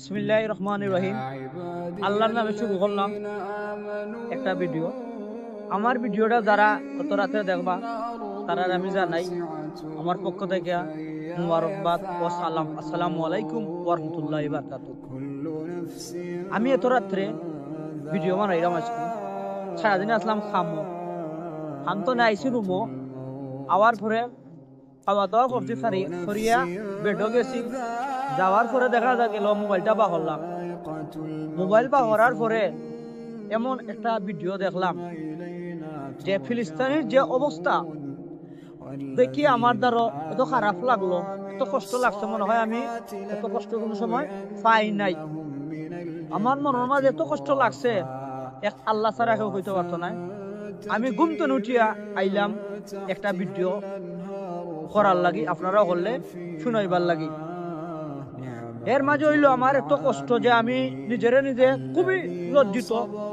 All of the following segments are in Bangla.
বিসমিল্লাহির রহমানির রহিম। আল্লাহর নামে শুরু করলাম একটা ভিডিও। আমার ভিডিওটা যারা গত রাতে দেখবা তারা আমি জানাই আমার পক্ষ থেকে মুবারকবাদ ও সালাম। আসসালামু আলাইকুম ওয়া রাহমাতুল্লাহি ওয়া বারাকাতুহু। আমি এত রাত্রে ভিডিও বানাইলাম আজকে, সারাদিন আসলাম খামতো না আইসি রুমো আওয়ার পরে খাওয়া দাওয়া করছি সরিয়া বেডও গেছি। যাওয়ার পরে দেখা গেল মোবাইলটা বাহরলাম। মোবাইল বাহরার পরে এমন একটা ভিডিও দেখলাম যে ফিলিস্তিনের যে অবস্থা দেখি আমার দ্বারা এত খারাপ লাগলো, এত কষ্ট লাগছে। মনে হয় আমি এত কষ্ট কোনো সময় পাই নাই। আমার মনের মাঝে এত কষ্ট লাগছে, এক আল্লাহ ছাড়া কেউ হইতে পারতো না। আমি ঘুমতে উঠিয়া আইলাম একটা ভিডিও করার লাগি, আপনারা হলে শুনাইবার লাগি। এর মাঝে হইলো আমার এত কষ্ট যে আমি নিজে খুবই লজ্জিত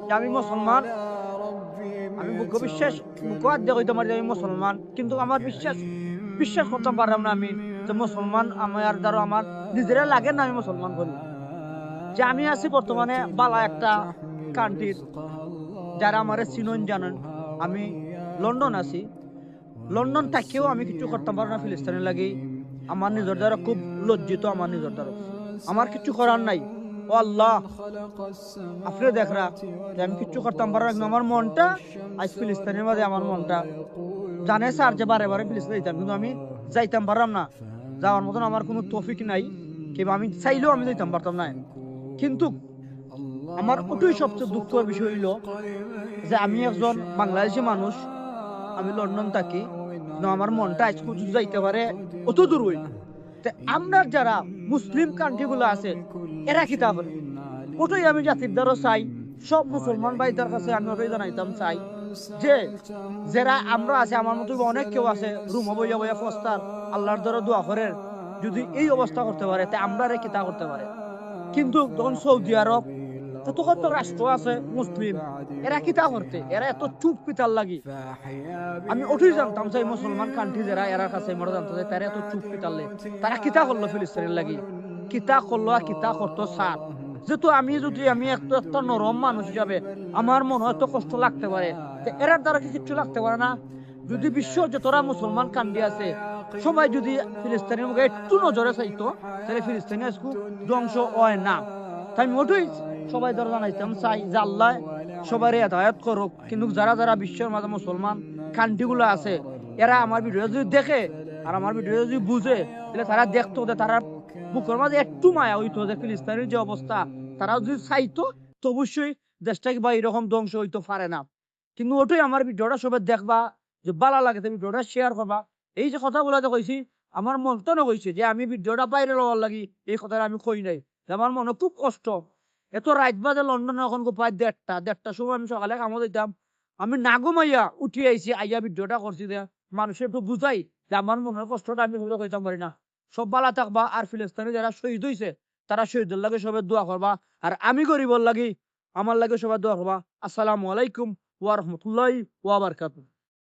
যে আমি মুসলমান। আমি বুকে হইতে পারি আমি মুসলমান, কিন্তু আমার বিশ্বাস করতে পারলাম না আমি যে মুসলমান আমার দ্বারা আমার নিজেরা লাগে না আমি মুসলমান করি। যে আমি আছি বর্তমানে বালা একটা কান্ট্রির, যারা আমার চিনন জানেন। আমি লন্ডন আছি। লন্ডন থাকিও আমি কিছু করতে পারবো না ফিলিস্তিনের লাগি। আমার নিজের দ্বারা খুব লজ্জিত, আমার নিজের দ্বারা আমার কিছু করার নাই। ও আল্লাহ, আপনি দেখরা যে আমি কিছু করতাম পারার না। আমার মনটা আজ ফিলিস্তিনের মাঝে, আমার মনটা জানে স্যার যে বারে বারে ফিলিস্তিন যাইতাম, কিন্তু আমি যাইতাম পারলাম না। যাওয়ার মতন আমার কোনো তৌফিক নাই, কিংবা আমি চাইলেও আমি যাইতাম পারতাম না। কিন্তু আমার ওটাই সবচেয়ে দুঃখের বিষয় হইল যে আমি একজন বাংলাদেশি মানুষ, আমি লন্ডন থাকি, কিন্তু আমার মনটা আজ পর্যন্ত যাইতে পারে অত দূর হইল। আমরা যারা মুসলিম কান্ট্রি গুলো আছে এরা কি তা করে? ওটাই আমি জাতির দ্বারা চাই, সব মুসলমান ভাইদের কাছে আমি ওটাই জানাইতাম চাই যে যারা আমরা আছে, আমার মতো অনেক কেউ আছে রুমে বইয়া বইয়া ফস্তার আল্লাহর দ্বারা দোয়া করে, যদি এই অবস্থা করতে পারে তা আমরা কি তা করতে পারে? কিন্তু তখন সৌদি আরব কত কত রাষ্ট্র আছে মুসলিম, এরা কি তা করতে? এরা এত চুপ পিতার লাগি। আমি ওটাই জানতাম যে মুসলমান কান্ট্রি যারা এরা কাছে আমরা জানতে চাই তারা এত চুপ পিতারলে তারা কিতা করলো ফিলিস্তিনের লাগি, কিতা করলো আর কিতা করতো সার। যেহেতু আমি একটা নরম মানুষ হিসাবে আমার মনে হয়তো কষ্ট লাগতে পারে, এরার দ্বারা কি কিছু লাগতে পারে না? যদি বিশ্ব যতটা মুসলমান কান্ট্রি আছে সবাই যদি ফিলিস্তিনের মুখে একটু নজরে চাইতো, তাহলে ফিলিস্তিনি আজকে ধ্বংস হয় না। তাই আমি ওটাই সবাই ধরে জানাইতাম চাই যে আল্লাহ সবাই হেদায়েত করুক। কিন্তু যারা যারা বিশ্বের মাঝে মুসলমান কান্ট্রি গুলো আছে এরা আমার ভিডিও যদি দেখে আর আমার ভিডিও যদি বুঝে, তাহলে তারা দেখতো যে তারা বুকের মাঝে একটু মায়া হইতো যে ফিলিস্তিনের যে অবস্থা, তারা যদি চাইতো তো অবশ্যই দেশটাকে বা এরকম ধ্বংস হইতে পারে না। কিন্তু ওটাই আমার ভিডিওটা সবাই দেখবা, যে ভালো লাগে ভিডিওটা শেয়ার করবা। এই যে কথা বলা যে কইছি, আমার মন তো না কইছে যে আমি ভিডিওটা বাইরে লওয়ার লাগি এই কথাটা আমি কই নাই। আমার মনে খুব কষ্ট। এত রাত বাজে লন্ডনে, এখন প্রায় দেড়টার সময় আমি সকালে কামো দিতাম। আমি না ঘুমাইয়া উঠি আইছি, আইয়া ভিডিওটা করছি যে মানুষের একটু বুঝাই যে আমার মনের কষ্টটা আমি কইতাম পারি না। সব ভালো থাকবা, আর ফিলিস্তিনে যারা শহীদ হইছে তারা শহীদের লাগে সবাই দোয়া করবা, আর আমি গরিবর লাগি আমার লাগে সবাই দোয়া করবা। আসসালামু আলাইকুম ওয়া রাহমাতুল্লাহি ওয়া বারাকাতুহু।